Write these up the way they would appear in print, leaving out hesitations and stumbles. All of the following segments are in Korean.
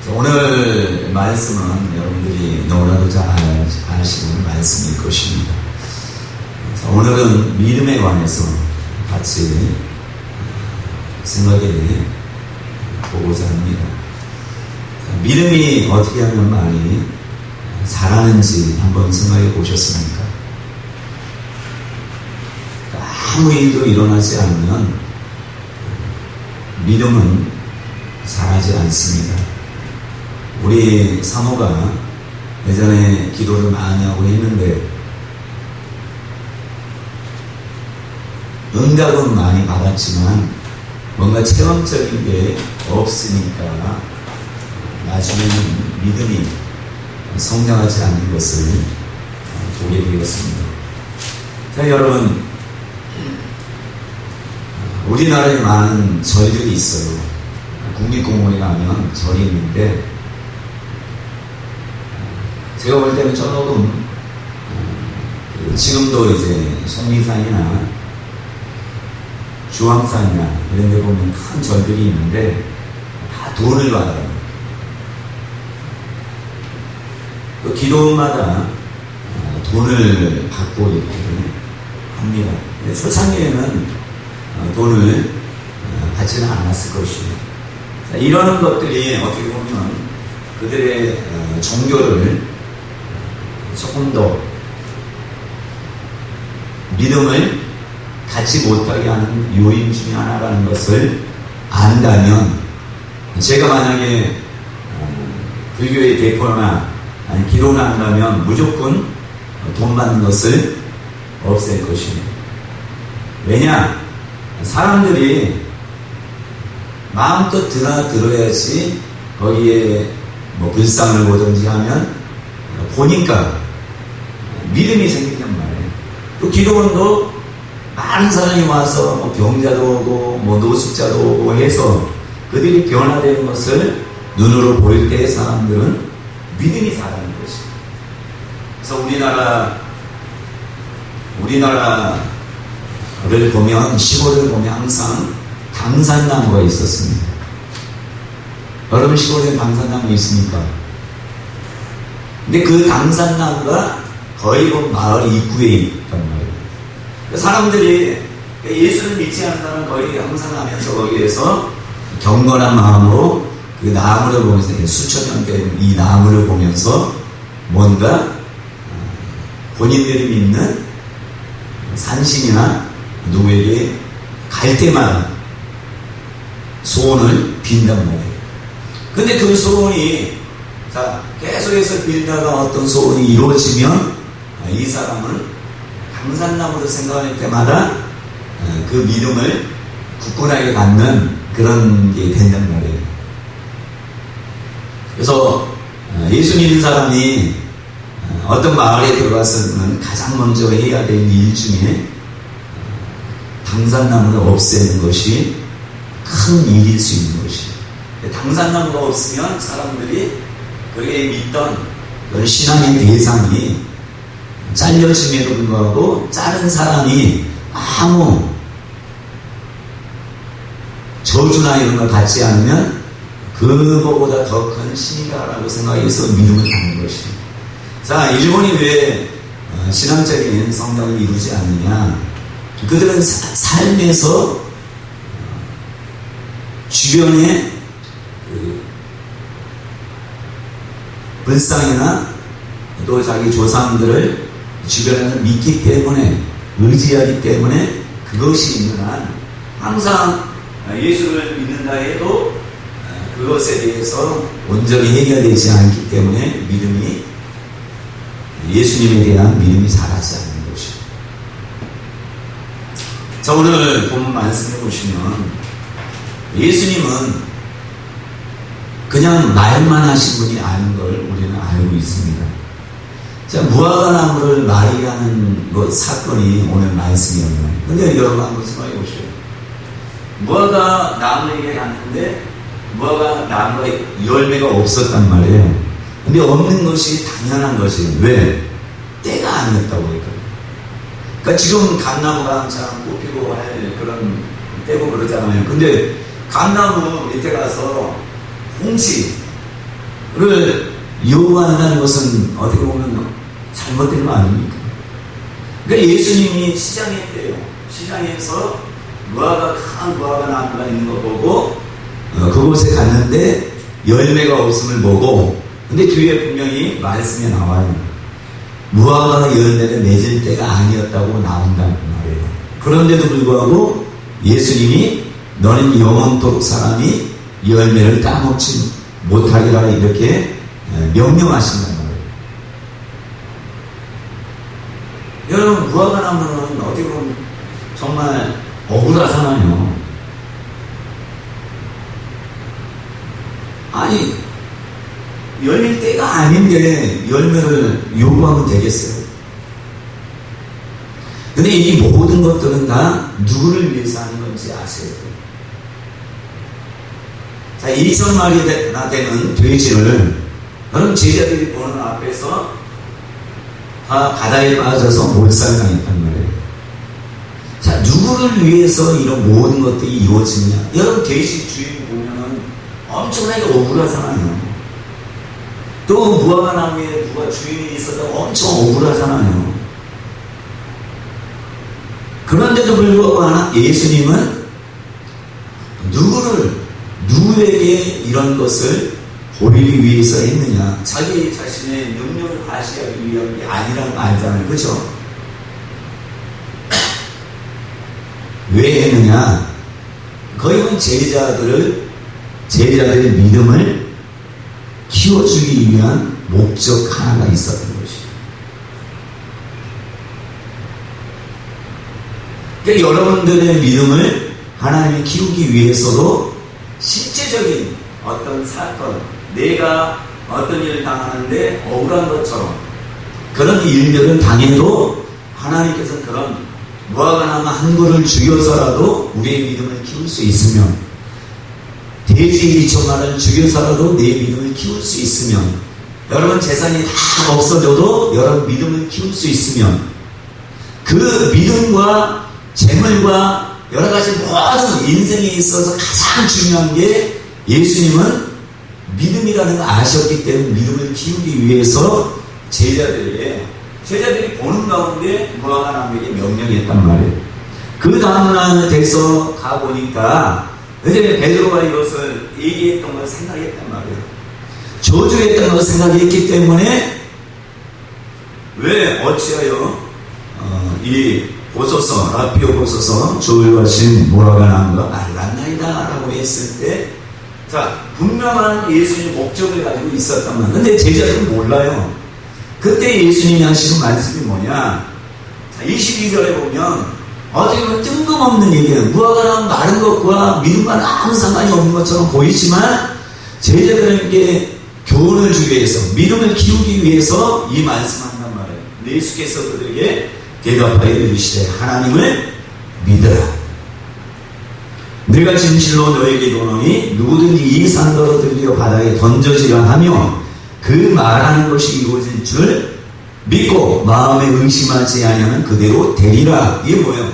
오늘 말씀은 여러분들이 너무나도 잘 아시는 말씀일 것입니다. 오늘은 믿음에 관해서 같이 생각해 보고자 합니다. 믿음이 어떻게 하면 많이 자라는지 한번 생각해 보셨습니까? 아무 일도 일어나지 않으면 믿음은 자라지 않습니다. 우리 사모가 예전에 기도를 많이 하고 했는데 응답은 많이 받았지만 뭔가 체험적인 게 없으니까 나중에는 믿음이 성장하지 않는 것을 보게 되었습니다. 자, 여러분, 우리나라에 많은 절들이 있어요. 국립공원에 가면 절이 있는데 제가 볼 때는 조금 지금도 이제 속리산이나 주황산이나 이런 데 보면 큰 절들이 있는데 다 돈을 받아요. 그 기도원마다 돈을 받고 이렇게 합니다. 초창기에는 돈을 받지는 않았을 것이에요. 이러는 것들이 어떻게 보면 그들의 종교를 조금 더 믿음을 갖지 못하게 하는 요인 중에 하나라는 것을 안다면, 제가 만약에 불교의 대포나 아니 기도를 한다면 무조건 돈 받는 것을 없앨 것입니다. 왜냐? 사람들이 마음껏 들어야지 거기에 뭐 불상을 보든지 하면 보니까 믿음이 생긴단 말이에요. 또 기도원도 많은 사람이 와서 뭐 병자도 오고 뭐 노숙자도 오고 해서 그들이 변화되는 것을 눈으로 보일 때 사람들은 믿음이 자라는 것이에요. 그래서 우리나라를 보면, 시골을 보면 항상 당산나무가 있었습니다. 여러분 시골에 당산나무 있습니까? 근데 그 당산나무가 거의 마을 입구에 있단 말이에요. 사람들이 예수를 믿지 않는 사람은 거의 항상 하면서 거기에서 경건한 마음으로 그 나무를 보면서, 수천 년 된 이 나무를 보면서 뭔가 본인들이 믿는 산신이나 누구에게 갈 때마다 소원을 빈단 말이에요. 근데 그 소원이 계속해서 빌다가 어떤 소원이 이루어지면 이 사람은 당산나무를 생각할 때마다 그 믿음을 굳건하게 갖는 그런 게 된단 말이에요. 그래서 예수 믿는 사람이 어떤 마을에 들어가서는 가장 먼저 해야 될 일 중에 당산나무를 없애는 것이 큰 일일 수 있는 것이에요. 당산나무가 없으면 사람들이 그게 믿던 그런 신앙의 대상이 잘려짐에도 불구하고 자른 사람이 아무 저주나 이런 걸 받지 않으면 그거보다 더 큰 신이다라고 생각해서 믿음을 갖는 것입니다. 자, 일본이 왜 신앙적인 성장을 이루지 않느냐? 그들은 삶에서 주변에 불상이나 또 자기 조상들을 주변에서 믿기 때문에, 의지하기 때문에 그것이 있는 한 항상 예수를 믿는다 해도 그것에 대해서 온전히 해결되지 않기 때문에 예수님에 대한 믿음이 자라지 않는 것이죠. 자, 오늘 본 말씀해 보시면 예수님은 그냥 말만 하신 분이 아닌 걸 우리는 알고 있습니다. 자, 무화과나무를 마리아는 사건이 오늘 말씀이었나요? 근데 여러분 한번 생각해 보세요. 무화과 나무에게 갔는데 무화과 나무가 열매가 없었단 말이에요. 근데 없는 것이 당연한 것이에요. 왜? 때가 아니었다고 했거든요. 그러니까 지금 감나무가 한참 꽃피고 할 그런 때고 그러잖아요. 근데 감나무 밑에 가서 홍시 요구한다는 것은 어떻게 보면 잘못된 거 아닙니까? 그러니까 예수님이 시장에 있대요. 시장에서 큰 무화과 나무가 있는 거 보고 그곳에 갔는데 열매가 없음을 보고, 근데 뒤에 분명히 말씀에 나와요. 무화과가 열매를 맺을 때가 아니었다고 나온다는 말이에요. 그런데도 불구하고 예수님이 너는 영원토록 사람이 열매를 따먹지 못하리라 이렇게 명령하신단 말이에요. 여러분, 무화과 나무는 어떻게 보면 정말 억울하잖아요. 아니, 열릴 때가 아닌데 열매를 요구하면 되겠어요? 근데 이 모든 것들은 다 누구를 위해서 하는 건지 아셔야 돼요. 자, 2,000마리나 되는 돼지를 그런 제자들이 보는 앞에서 다 바다에 빠져서 몰살당했단 말이에요. 자, 누구를 위해서 이런 모든 것들이 이루어지냐? 여러분, 돼지 주인 보면은 엄청나게 억울하잖아요. 또 무화과 나무에 누가 주인이 있어도 엄청 억울하잖아요. 그런데도 불구하고 예수님은 누구에게 이런 것을 보이기 위해서 했느냐? 자기 자신의 능력을 과시하기 위한 게 아니라는 거 알잖아요. 그렇죠? 왜 했느냐? 거의 제자들의 믿음을 키워주기 위한 목적 하나가 있었던 것이죠. 그러니까 여러분들의 믿음을 하나님이 키우기 위해서도 실제적인 어떤 사건, 내가 어떤 일을 당하는데 억울한 것처럼 그런 일들을 당해도 하나님께서 그런 무화과 나무 한 그루를 죽여서라도 우리의 믿음을 키울 수 있으면, 돼지 2,000마리를 죽여서라도 내 믿음을 키울 수 있으면, 여러분 재산이 다 없어져도 여러분 믿음을 키울 수 있으면, 그 믿음과 재물과 여러 가지 모든 인생에 있어서 가장 중요한 게 예수님은 믿음이라는 걸 아셨기 때문에 믿음을 키우기 위해서 제자들이 보는 가운데 무화과 나무에게 명령했단 말이에요. 그 다음날 돼서 가보니까 이제 베드로가 이것을 얘기했던 걸 생각했단 말이에요. 저주했던 걸 생각했기 때문에 왜 어찌하여 이 보소서, 라피오 보소서, 조울과신 무화과 나무가 말랐나이다 라고 했을 때, 자, 분명한 예수님의 목적을 가지고 있었단 말이에요. 근데 제자들은 몰라요. 그때 예수님이 하시는 말씀이 뭐냐? 자, 22절에 보면 어떻게 보면 뜬금없는 얘기예요. 무화과 나무 마른 것과 믿음과는 아무 상관이 없는 것처럼 보이지만 제자들에게 교훈을 주기 위해서, 믿음을 키우기 위해서 이 말씀을 한단 말이에요. 예수께서 그들에게 대답하여 이르시되 하나님을 믿어라. 내가 진실로 너에게 이르노니 누구든지 이 산더러 들려 바다에 던져지라 하며 그 말하는 것이 이루어질 줄 믿고 마음에 의심하지 아니하면 그대로 되리라. 이게 뭐예요?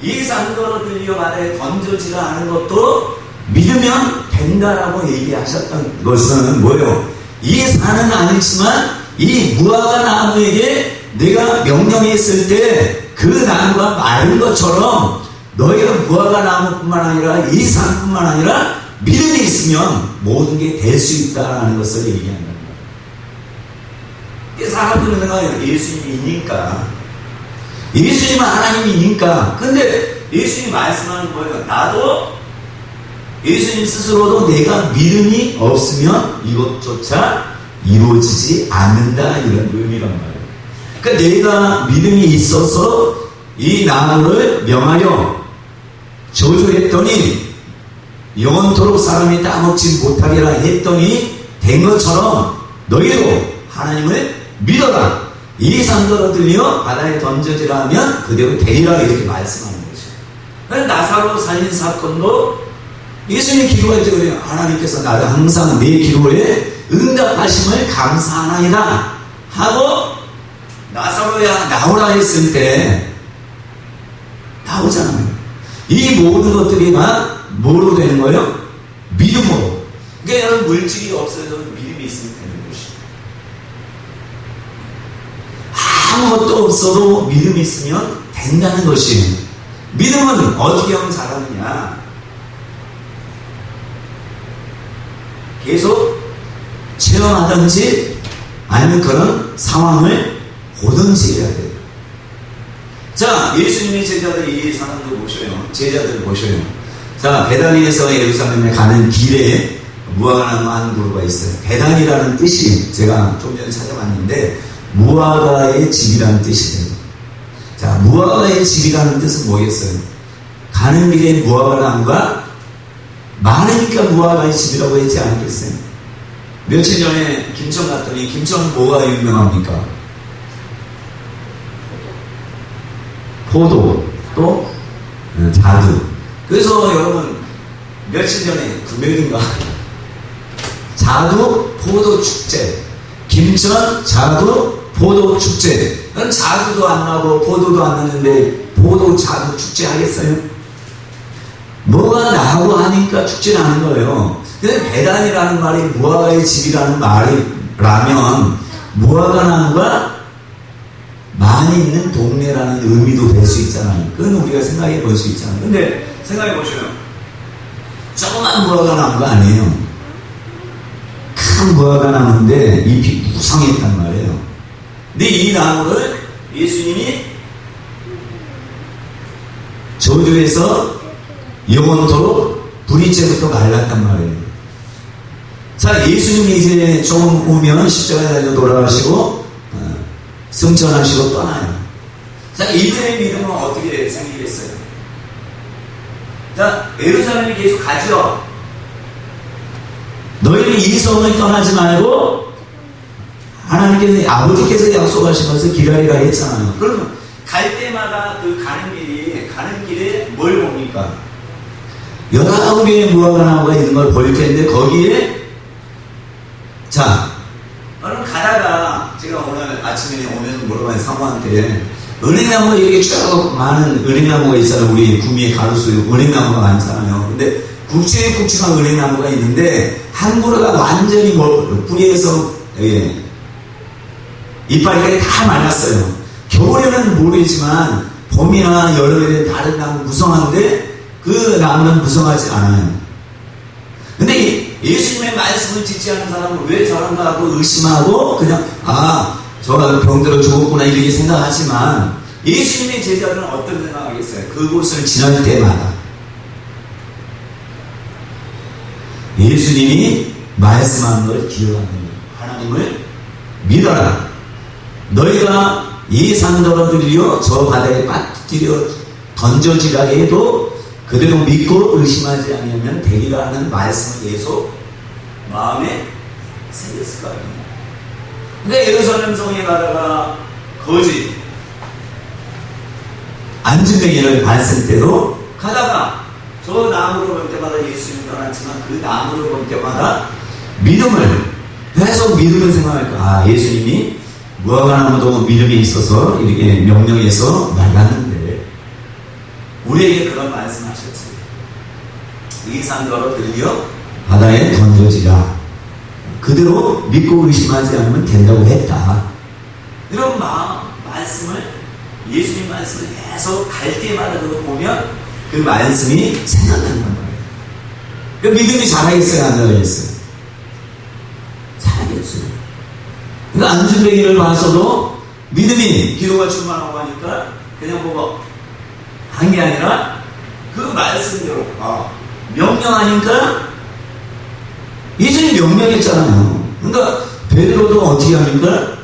이 산더러 들려 바다에 던져지라 하는 것도 믿으면 된다라고 얘기하셨던 것은 뭐예요? 이 산은 아니지만 이 무화과 나무에게 내가 명령했을 때 그 나무가 마른 것처럼 너희가 무화과 나무뿐만 아니라 이 산뿐만 아니라 믿음이 있으면 모든 게 될 수 있다는 것을 얘기하는 거예요. 사람들은 생각해요. 예수님이니까, 예수님은 하나님이니까. 근데 예수님이 말씀하는 거예요. 나도 예수님 스스로도 내가 믿음이 없으면 이것조차 이루어지지 않는다, 이런 의미란 말이에요. 그러니까 내가 믿음이 있어서 이 나무를 명하여 저주했더니 영원토록 사람이 따먹지 못하리라 했더니 된 것처럼 너희도 하나님을 믿어라. 이 산더러 들려 바다에 던져지라 하면 그대로 되리라, 이렇게 말씀하는 거죠. 나사로 살인 사건도 예수님 기도할 때 그래요. 하나님께서 나를 항상 내 기도에 응답하심을 감사하나이다 하고 나사로야 나오라 했을 때 나오잖아요. 이 모든 것들이 다 뭐로 되는 거예요? 믿음으로. 그러니까 여러분, 물질이 없어도 믿음이 있으면 되는 것이에요. 아무것도 없어도 믿음이 있으면 된다는 것이에요. 믿음은 어떻게 하면 잘하느냐? 계속 체험하든지 아니면 그런 상황을 보든지 해야 돼요. 자, 예수님의 제자들 이 사람들 보셔요. 제자들 보셔요. 자, 베다니에서 예루살렘에 가는 길에 무화과나무 한 그루가 있어요. 베다니라는 뜻이 제가 좀 전에 찾아봤는데 무화과의 집이라는 뜻이에요. 자, 무화과의 집이라는 뜻은 뭐겠어요? 가는 길에 무화과나무가 많으니까 무화과의 집이라고 했지 않겠어요? 며칠 전에 김천 갔더니 김천은 뭐가 유명합니까? 포도, 또 자두. 그래서 여러분 며칠 전에 금요일인가 자두 포도 축제, 김천 자두 포도 축제. 그럼 자두도 안 나고 포도도 안 나는데 포도 자두 축제 하겠어요? 뭐가 나고 하니까 축제를 하는 거예요. 근데 베단이라는 말이 무화과의 집이라는 말이라면 무화과 나무가 많이 있는 동네라는 의미도 될 수 있잖아요. 그건 우리가 생각해 볼 수 있잖아요. 근데 생각해 보시면 조그만 무화과 나무가 아니에요. 큰 무화과 나무인데 잎이 무성했단 말이에요. 근데 이 나무를 예수님이 저주해서 영원토록 불이째부터 말랐단 말이에요. 자, 예수님이 이제 좀 오면 십자가에 돌아가시고 승천하시고 떠나요. 자, 이들의 믿음은 어떻게 생기겠어요? 자, 예루살렘이 계속 가죠. 너희는 이 성을 떠나지 말고 하나님께서 아버지께서 약속하시면서 기다리라 했잖아요. 그러면 갈 때마다 그 가는 길에 뭘 봅니까? 여러 개의 무화과 나무가 있는 걸 볼 텐데 거기에 자, 여러분 가다가 제가 오늘 아침에 오면서 물어봐요. 사모한테 은행나무가 이렇게 쭉 많은 은행나무가 있잖아요. 우리 구미에 가로수 은행나무가 많잖아요. 근데 굵직굵직한 은행나무가 있는데 한 그루가 완전히 뿌리에서 이파리까지 다 말랐어요. 겨울에는 모르겠지만 봄이나 여름에는 다른 나무 무성한데 그 나무는 무성하지 않아요. 근데 예수님의 말씀을 듣지 않는 사람은 왜 저런가 하고 의심하고 그냥 저 병들어 죽었구나 이렇게 생각하지만 예수님의 제자들은 어떤 생각하겠어요? 그곳을 지날 때마다 예수님이 말씀하는 걸 기억하는 거예요. 하나님을 믿어라. 너희가 이 산더러 들여 저 바다에 빠뜨려 던져지라 해도 그대로 믿고 의심하지 않으면 되리라 하는 말씀을 계속 마음에 새겼을 거예요. 근데 예루살렘 성에 가다가 거짓 안진뱅이를 봤을 때도 가다가 저 나무를 볼 때마다 예수님을 떠났지만 그 나무를 볼 때마다 믿음을 계속 믿음을 생각할 거야. 예수님이 무화과나무도 믿음이 있어서 이렇게 명령해서 말랐는데 우리에게 그런 말씀하셨지. 이 산더러 들려 바다에 던져지라. 그대로 믿고 의심하지 않으면 된다고 했다. 이런 말씀을 예수님 말씀을 계속 갈 때마다 그거 보면 그 말씀이 생각나는 거예요. 그 믿음이 자라겠어요, 안 자라겠어요? 자라겠어요. 그러니까 안진뱅이를 봐서도 믿음이 기도가 충만하고 하니까 그냥 보고 한 게 아니라 그 말씀대로 명령하니까 예수님이 명령했잖아요. 그러니까 베드로도 어떻게 합니까?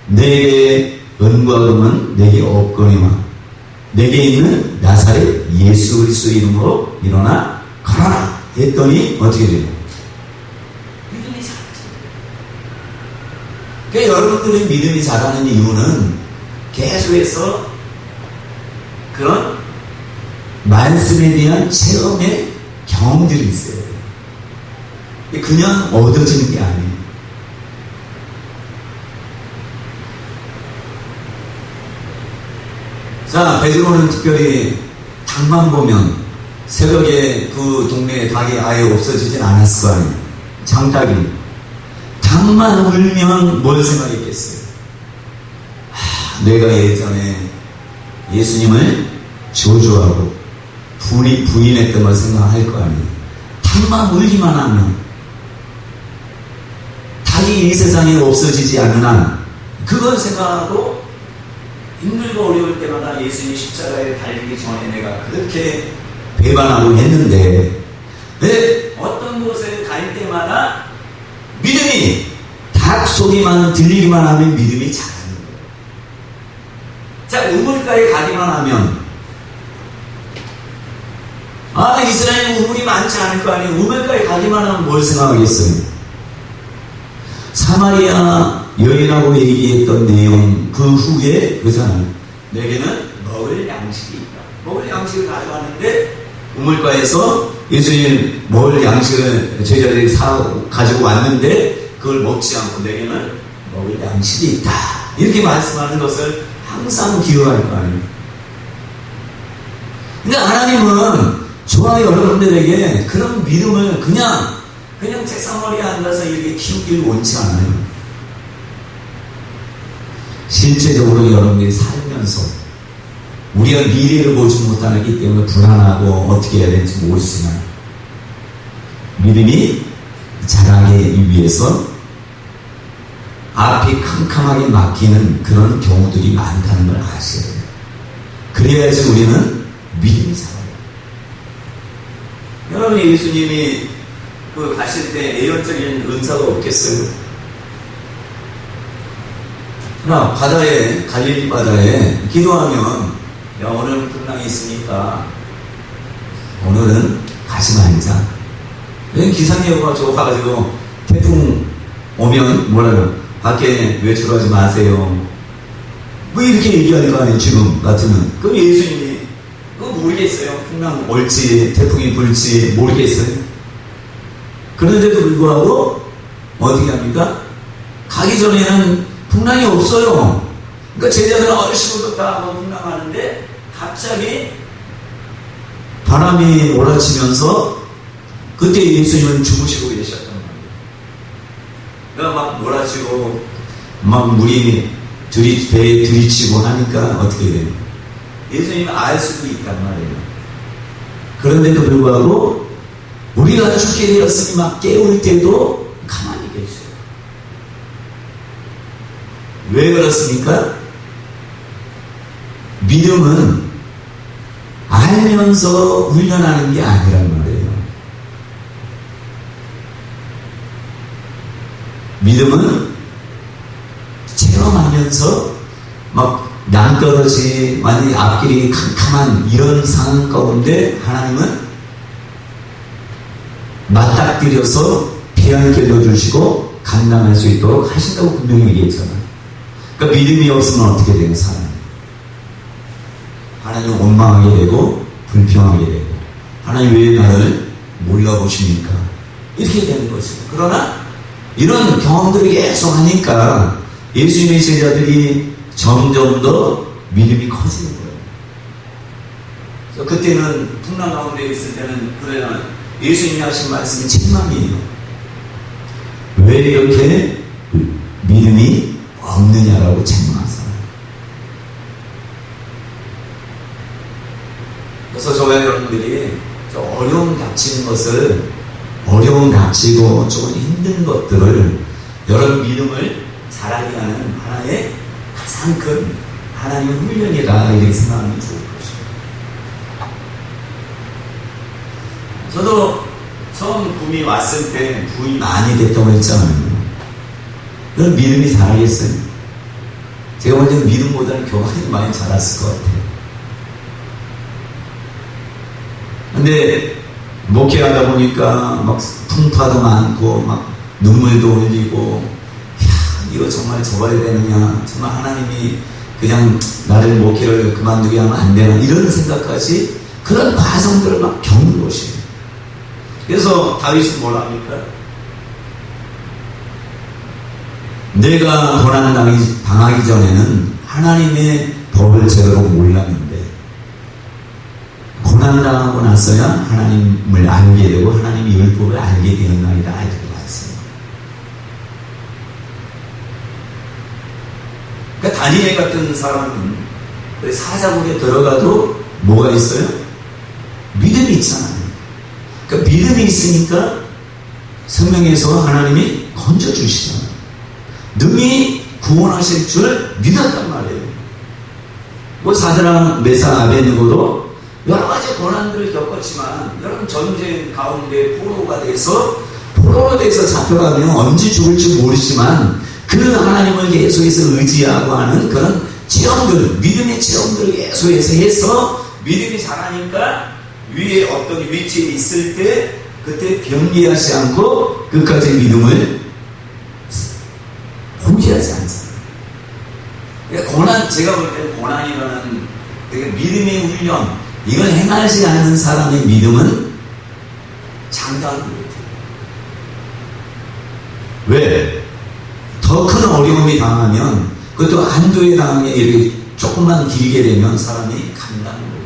내게 은과 금은 내게 없거니와 내게 있는 나사렛 예수 그리스도 이름으로 일어나 가라 했더니 어떻게 돼요? 믿음이 자라죠. 그러니까 여러분들의 믿음이 자라는 이유는 계속해서 그런 말씀에 대한 체험의 경험들이 있어요. 그냥 얻어지는 게 아니에요. 자, 베드로는 특별히 닭만 보면 새벽에 그 동네에 닭이 아예 없어지진 않았을 거 아니에요. 장닭이 닭만 울면 뭘 생각했겠어요? 내가 예전에 예수님을 저주하고 부인했던 걸 생각할 거 아니에요. 닭만 울기만 하면, 닭이 이 세상에 없어지지 않는 한 그걸 생각하고 힘들고 어려울 때마다 예수님 십자가에 달리기 전에 내가 그렇게 배반하고 했는데, 왜 어떤 곳에 갈 때마다 믿음이 닭 소리만 들리기만 하면 믿음이 자라는 거예요. 자, 우물가에 가기만 하면, 이스라엘에 우물이 많지 않을 거 아니에요. 우물가에 가기만 하면 뭘 생각하겠어요? 사마리아 여인하고 얘기했던 내용 그 후에 그잖아요. 내게는 먹을 양식이 있다. 먹을 양식을 가져왔는데 우물가에서 예수님 먹을 양식을 제자들이 가지고 왔는데 그걸 먹지 않고 내게는 먹을 양식이 있다. 이렇게 말씀하는 것을 항상 기억할 거 아니에요. 그러니까 하나님은 저와 여러분들에게 그런 믿음을 그냥 책상머리에 앉아서 이렇게 키우기를 원치 않아요. 실제적으로 여러분들이 살면서 우리가 미래를 보지 못하기 때문에 불안하고 어떻게 해야 될지 모르지만 믿음이 자라기 위해서 앞이 캄캄하게 막히는 그런 경우들이 많다는 걸 아셔야 돼요. 그래야지 우리는 믿음이 자라요. 여러분이 예수님이 가실 때 예언적인 은사가 없겠어요? 바다에, 갈릴리 바다에 기도하면, 야, 오늘은 풍랑이 있으니까 오늘은 가지 말자. 기상예보가 좋아가지고 태풍 오면 뭐라요? 밖에 외출하지 마세요. 뭐 이렇게 얘기할 거 아니에요, 지금 같으면. 그럼 예수님이 그거 모르겠어요. 풍랑 올지 태풍이 불지 모르겠어요. 그런데도 불구하고 어떻게 합니까? 가기 전에는 풍랑이 없어요. 그러니까 제자들은 얼씨구도 다 풍랑하는데 갑자기 바람이 몰아치면서 그때 예수님은 주무시고 계셨단 말이에요. 그러니까 막 몰아치고 막 물이 배에 들이치고 하니까 어떻게 돼요? 예수님은 알 수도 있단 말이에요. 그런데도 불구하고 우리가 죽게 되었으니 막 깨울 때도 가만히 계세요. 왜 그렇습니까? 믿음은 알면서 훈련하는 게 아니란 말이에요. 믿음은 체험하면서 막 낭떠러지, 만약에 앞길이 캄캄한 이런 상황 가운데 하나님은 맞닥뜨려서 피안을 길러주시고 감당할 수 있도록 하신다고 분명히 얘기했잖아요. 그러니까 믿음이 없으면 어떻게 되는 사람? 하나님 원망하게 되고 불평하게 되고 하나님 왜 나를 몰라보십니까? 이렇게 되는 것이죠. 그러나 이런 경험들을 계속 하니까 예수님의 제자들이 점점 더 믿음이 커지는 거예요. 그래서 그때는 풍랑 가운데 있을 때는 그러나 예수님이 하신 말씀이 책망이에요. 왜 이렇게 믿음이 없느냐라고 책망하세요. 그래서 저와 여러분들이 어려움 닥치는 것을 어려움 닥치고 조금 힘든 것들을 여러분 믿음을 자라게 하는 하나의 가장 큰 하나님의 훈련이다 이렇게 생각하면 좋을 것입니다. 저도 처음 붐이 왔을 때 부이 많이 됐다고 했잖아요. 그럼 믿음이 자라겠어요? 제가 볼 때는 믿음보다는 교만이 많이 자랐을 것 같아요. 근데 목회하다 보니까 막 풍파도 많고 막 눈물도 흘리고 이거 정말 접어야 되느냐, 정말 하나님이 그냥 나를 목회를 그만두게 하면 안 되나 이런 생각까지 그런 과정들을 막 겪는 것이에요. 그래서 다윗은 뭘 합니까? 내가 고난 당하기 전에는 하나님의 법을 제대로 몰랐는데 고난 당하고 나서야 하나님을 알게 되고 하나님의 율법을 알게 되는 날이다 이렇게 말씀합니다. 다니엘 같은 사람은 사자굴에 들어가도 뭐가 있어요? 믿음이 있잖아요. 그러니까 믿음이 있으니까 생명에서 하나님이 건져주시잖아요. 능히 구원하실 줄 믿었단 말이에요. 뭐 사드락, 메삭, 아벳느고도 여러 가지 고난들을 겪었지만 여러분 전쟁 가운데 포로가 돼서 잡혀가면 언제 죽을지 모르지만 그 하나님을 계속해서 의지하고 하는 그런 체험들, 믿음의 체험들을 계속해서 해서 믿음이 자라니까 위에 어떤 위치에 있을 때 그때 변기하지 않고 끝까지 믿음을 포기하지 않잖아요. 그러니까 고난, 제가 볼 때는 고난이라는 되게 믿음의 훈련, 이걸 행하지 않는 사람의 믿음은 장담을 못해요. 왜? 더 큰 어려움이 당하면, 그것도 한도에 당하게 이렇게 조금만 길게 되면 사람이 감당을 못해요.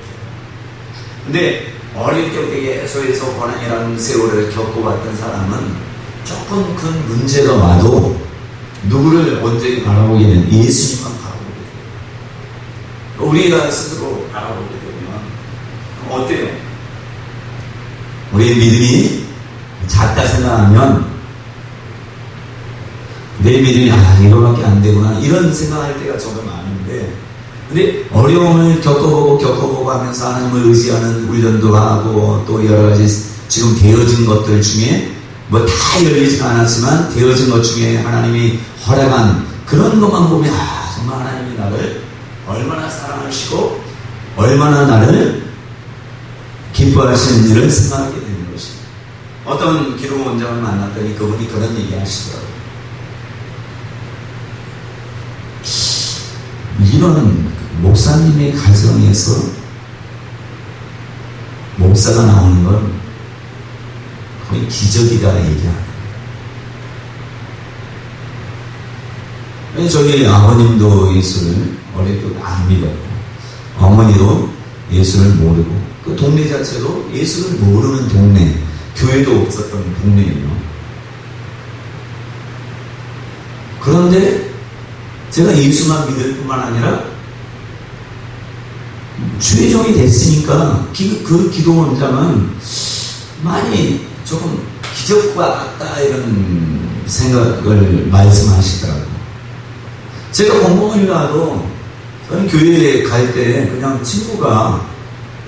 근데 어릴 때부터 계속해서 고난이라는 세월을 겪어봤던 사람은 조금 큰 문제가 와도 누구를 온전히 바라보게 되면 예수님만 바라보게 돼요. 우리가 스스로 바라보게 되면 어때요? 우리의 믿음이 작다 생각하면 내 믿음이 이거밖에 안 되구나 이런 생각할 때가 정말 많은데, 근데 어려움을 겪어보고 하면서 하나님을 의지하는 훈련도 하고 또 여러 가지 지금 되어진 것들 중에 뭐 다 열리지 않았지만 되어진 것 중에 하나님이 허락한 그런 것만 보면 정말 하나님이 나를 얼마나 사랑하시고 얼마나 나를 기뻐하시는 일을 생각하게 되는 것입니다. 어떤 기록 원장을 만났더니 그분이 그런 얘기 하시더라고요. 이런 목사님의 가정에서 목사가 나오는 건 거의 기적이다 얘기하네요. 저희 아버님도 예수를 어릴 때 안 믿었고 어머니도 예수를 모르고 그 동네 자체도 예수를 모르는 동네, 교회도 없었던 동네예요. 그런데 제가 예수만 믿을 뿐만 아니라 주의 종이 됐으니까 그 기도 원장은 많이 조금 기적과 같다 이런 생각을 말씀하시더라고요. 제가 공무원이 와도 저는 교회에 갈 때 그냥 친구가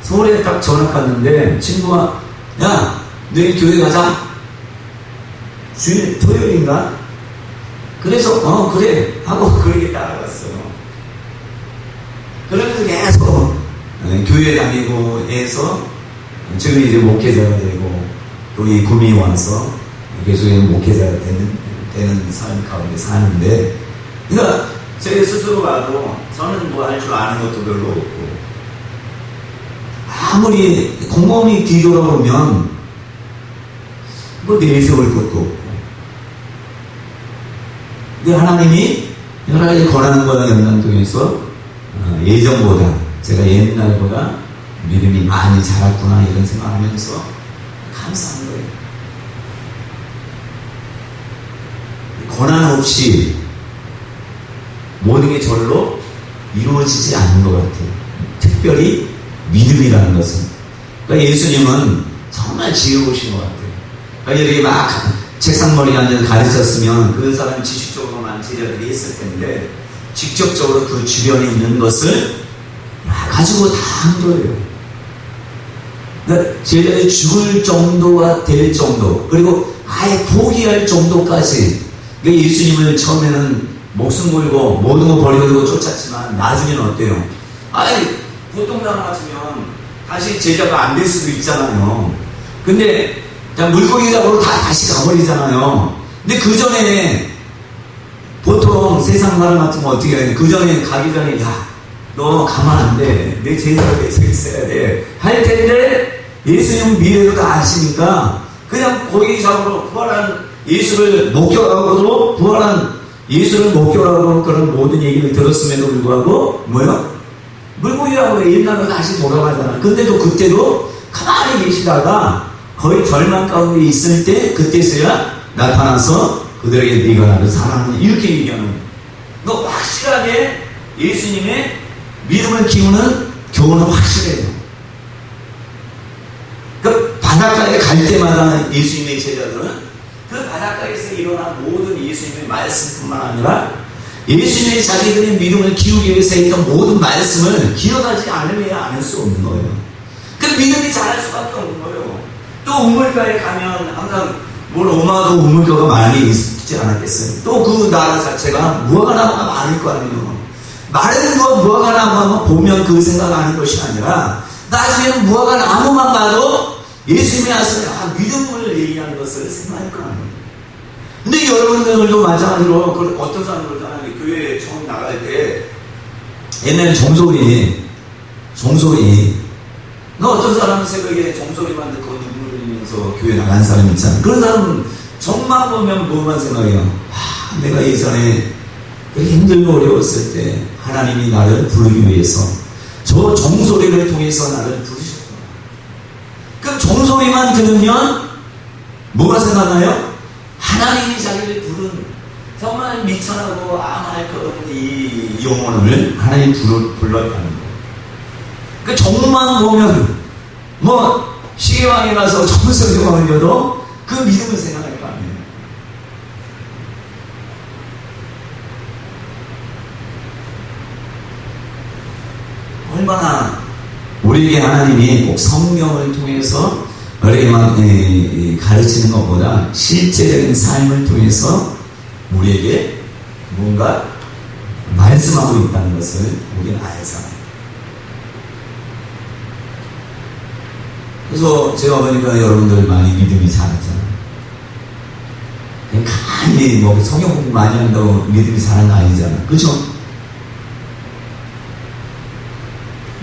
서울에 딱 전학 갔는데 친구가 야 내일 교회 가자. 주일 토요일인가? 그래서 그래 하고 그렇게 따라갔어요. 그러면서 계속 교회 다니고 해서 지금 이제 목회자가 되고 또 이 구미 와서 계속 목회자가 되는 삶 가운데 사는데, 그러니까 제 스스로 봐도 저는 뭐 할 줄 아는 것도 별로 없고 아무리 곰곰이 뒤돌아보면 뭐 내세울 것도 없고, 근데 하나님이 여러 가지 고난과 연단통해서 예전보다 제가 옛날보다 믿음이 많이 자랐구나 이런 생각하면서 감사한 거예요. 고난 없이 모든 게 절로 이루어지지 않는 것 같아요. 특별히 믿음이라는 것은. 그러니까 예수님은 정말 지혜로우신 것 같아요. 그러니까 이렇게 막 책상머리에 앉아서 가르쳤으면 그 사람이 지식적으로만 제자들이 했을 텐데 직접적으로 그 주변에 있는 것을 가지고 다 한 거예요. 그러니까 제자들이 죽을 정도가 될 정도, 그리고 아예 포기할 정도까지. 그러니까 예수님을 처음에는 목숨 걸고 모든 거 버리고 쫓았지만 나중에는 어때요? 보통 사람 같으면 다시 제자가 안 될 수도 있잖아요. 근데 물고기 잡으러 다시 가버리잖아요. 근데 그 전에 보통 세상 사람 같으면 어떻게 해야 돼? 그 전에 가기 전에 너 가만 안 돼. 내 제자가 계속 있어야 돼. 할 텐데 예수님은 미래도 다 아시니까 그냥 고기 잡으러 부활한 예수를 목격하고도 부활한 예수를 목격하고 그런 모든 얘기를 들었음에도 불구하고 뭐요? 물고기라고 옛날로 다시 돌아가잖아. 근데도 그때도 가만히 계시다가 거의 절망 가운데 있을 때 그때서야 나타나서 그들에게 네가 나를 사랑하느냐 이렇게 얘기하는 거예요. 너 확실하게 예수님의 믿음을 키우는 교훈은 확실해요. 그 바닷가에 갈 때마다 예수님의 제자들은 그 바닷가에서 일어난 모든 예수님의 말씀뿐만 아니라 예수님이 자기들의 믿음을 키우기 위해서 했던 모든 말씀을 기억하지 않으면 안 할 수 없는 거예요. 그 믿음이 자랄 수밖에 없는 거예요. 또 우물가에 가면 항상 로마도 우물가가 많이 있지 않았겠어요. 또 그 나라 자체가 무화과 나무가 많을 거 아니에요. 마른 무화과 나무만 보면 그 생각하는 것이 아니라 나중에는 무화과 나무만 봐도 예수님이 와서 믿음을 얘기하는 것을 생각할 거 아니에요. 근데 여러분들도 마찬가지로 어떤 사람들 그러잖아요. 교회 처음 나갈 때 옛날에 종소리 어떤 사람은 새벽에 종소리만 듣고 눈물 흘리면서 교회 나간 사람 있잖아요. 그런 사람은 정만 보면 뭐만 생각해요. 내가 예전에 힘들고 어려웠을 때 하나님이 나를 부르기 위해서 저 종소리를 통해서 나를 부르셨구나. 그럼 종소리만 들으면 뭐가 생각나요? 하나님이 자기를 부른 정말 미천하고 아무 할 것 없는 이 영혼을 하나님이 불렀다는 거예요. 그 종만 보면 시계방에 가서 종소리만 울려도 그 믿음을 생각할 거 아니에요. 얼마나 우리에게 하나님이 꼭 성경을 통해서 우리에게만 가르치는 것보다 실제적인 삶을 통해서 우리에게 뭔가 말씀하고 있다는 것을 우리는 알잖아요. 그래서 제가 보니까 여러분들 많이 믿음이 자랐잖아요. 그냥 가만히 성경 공부 많이 한다고 믿음이 자란 거 아니잖아요. 그렇죠?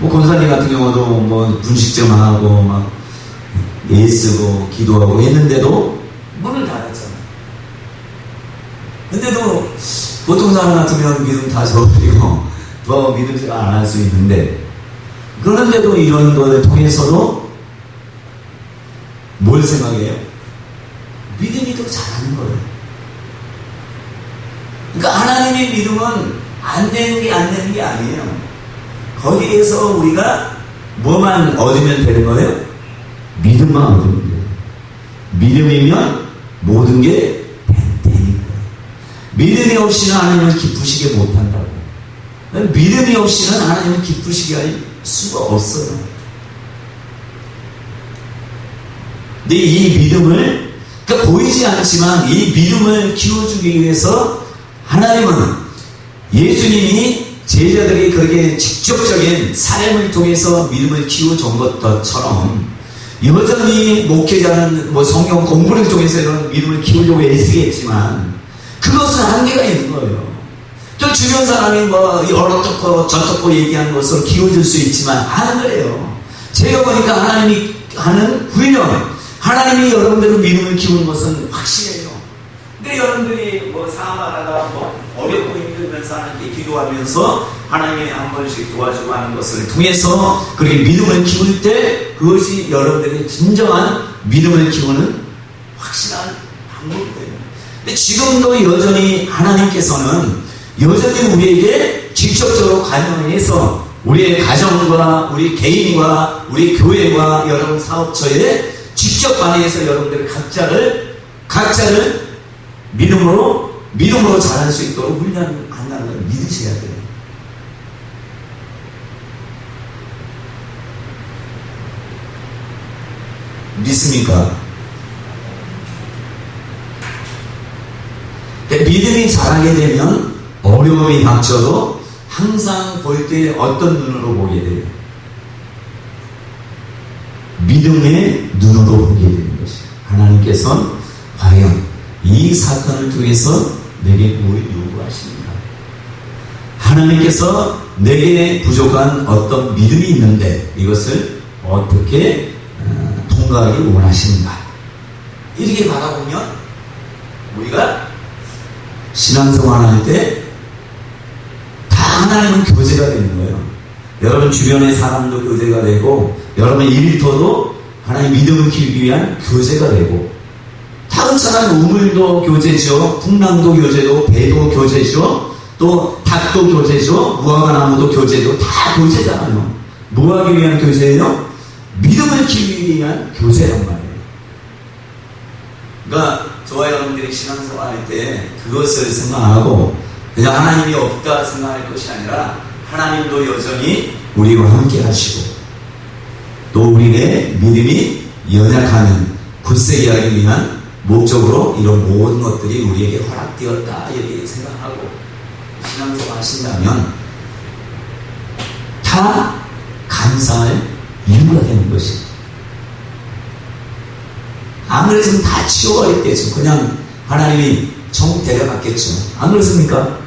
권사님 같은 경우도 분식점하고 막 예쓰고 기도하고 했는데도 문을 닫았잖아요. 근데도 보통 사람 같으면 믿음 다 저버리고 더 믿음 생각 안 할 수 있는데, 그런데도 이런 것을 통해서도 뭘 생각해요? 믿음이 더 잘하는 거예요. 그러니까 하나님의 믿음은 안 되는 게 아니에요. 거기에서 우리가 뭐만 얻으면 되는 거예요? 믿음만 얻으면 돼요. 믿음이면 모든 게 되는 거예요. 믿음이 없이는 하나님을 기쁘시게 못한다고. 믿음이 없이는 하나님을 기쁘시게 할 수가 없어요. 근데 이 믿음을, 그러니까 보이지 않지만 이 믿음을 키워주기 위해서 하나님은 예수님이 제자들이 그렇게 직접적인 삶을 통해서 믿음을 키워준 것처럼 여전히 목회자는 성경 공부를 통해서 이런 믿음을 키우려고 애쓰겠지만 그것은 한계가 있는 거예요. 또 주변 사람이 어떻고 저떻고 얘기하는 것으로 키워줄 수 있지만 안 그래요. 제가 보니까 하나님이 하는 훈련, 하나님이 여러분들의 믿음을 키우는 것은 확실해요. 근데 여러분들이 상황하다가 어렵고 힘들면서 하나님께 기도하면서 하나님이 한 번씩 도와주고 하는 것을 통해서 그렇게 믿음을 키울 때 그것이 여러분들의 진정한 믿음을 키우는 확실한 방법이 돼요. 근데 지금도 여전히 하나님께서는 여전히 우리에게 직접적으로 관여해서 우리의 가정과 우리 개인과 우리 교회와 여러분 사업처에 직접 관여해서 여러분들의 각자를 믿음으로 잘할 수 있도록 훈련한다는 걸 믿으셔야 돼요. 믿습니까? 믿음이 자라게 되면 어려움이 닥쳐도 항상 볼 때 어떤 눈으로 보게 돼요? 믿음의 눈으로 보게 되는 것이에요. 하나님께서는 과연 이 사건을 통해서 내게 뭘 요구하십니까? 하나님께서 내게 부족한 어떤 믿음이 있는데 이것을 어떻게 통과하기 원하십니까? 이렇게 바라보면 우리가 신앙생활 할 때 다 하나님은 교제가 되는 거예요. 여러분 주변의 사람도 교제가 되고 여러분 일터도 하나님 믿음을 키우기 위한 교제가 되고, 다 그렇잖아요. 우물도 교제죠. 풍랑도 교제도, 배도 교제죠. 또 닭도 교제죠. 무화과 나무도 교제죠. 다 교제잖아요. 뭐 하기 위한 교제예요? 믿음을 키우기 위한 교제란 말이에요. 그러니까 저와 여러분들이 신앙생활 할 때 그것을 생각하고 그냥 하나님이 없다 생각할 것이 아니라 하나님도 여전히 우리와 함께 하시고 또 우리의 믿음이 연약하는 굳세게 하기 위한 목적으로 이런 모든 것들이 우리에게 허락되었다 이렇게 생각하고 신앙생활 하신다면 다 감사할 이유가 되는 것입니다. 안 그랬으면 다 치워버렸겠죠. 그냥 하나님이 천국 데려갔겠죠. 안 그렇습니까?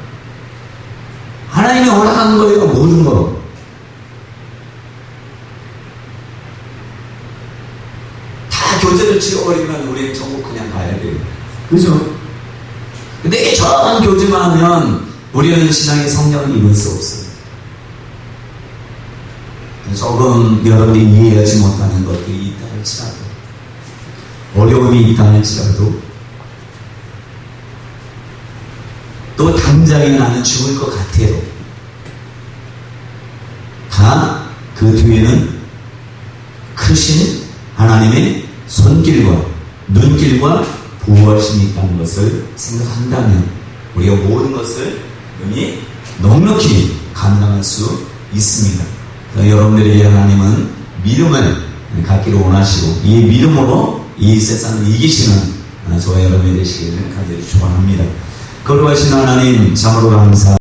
하나님이 허락한 거예요. 모든 거. 다 교제를 치워버리면 우리는 천국 그냥 가야 돼요. 그죠? 근데 전 교제만 하면 우리는 신앙의 성령을 입을 수 없어요. 조금 여러분이 이해하지 못하는 것들이 있다 할지라도 어려움이 있다 할지라도 또 당장에 나는 죽을 것 같아도 다 그 뒤에는 크신 하나님의 손길과 눈길과 보호하심이 있다는 것을 생각한다면 우리가 모든 것을 능히 넉넉히 감당할 수 있습니다. 여러분들에게 하나님은 믿음을 갖기를 원하시고 이 믿음으로 이 세상을 이기시는 저와 여러분이 되시기를 간절히 축원합니다. 거룩하신 하나님 참으로 감사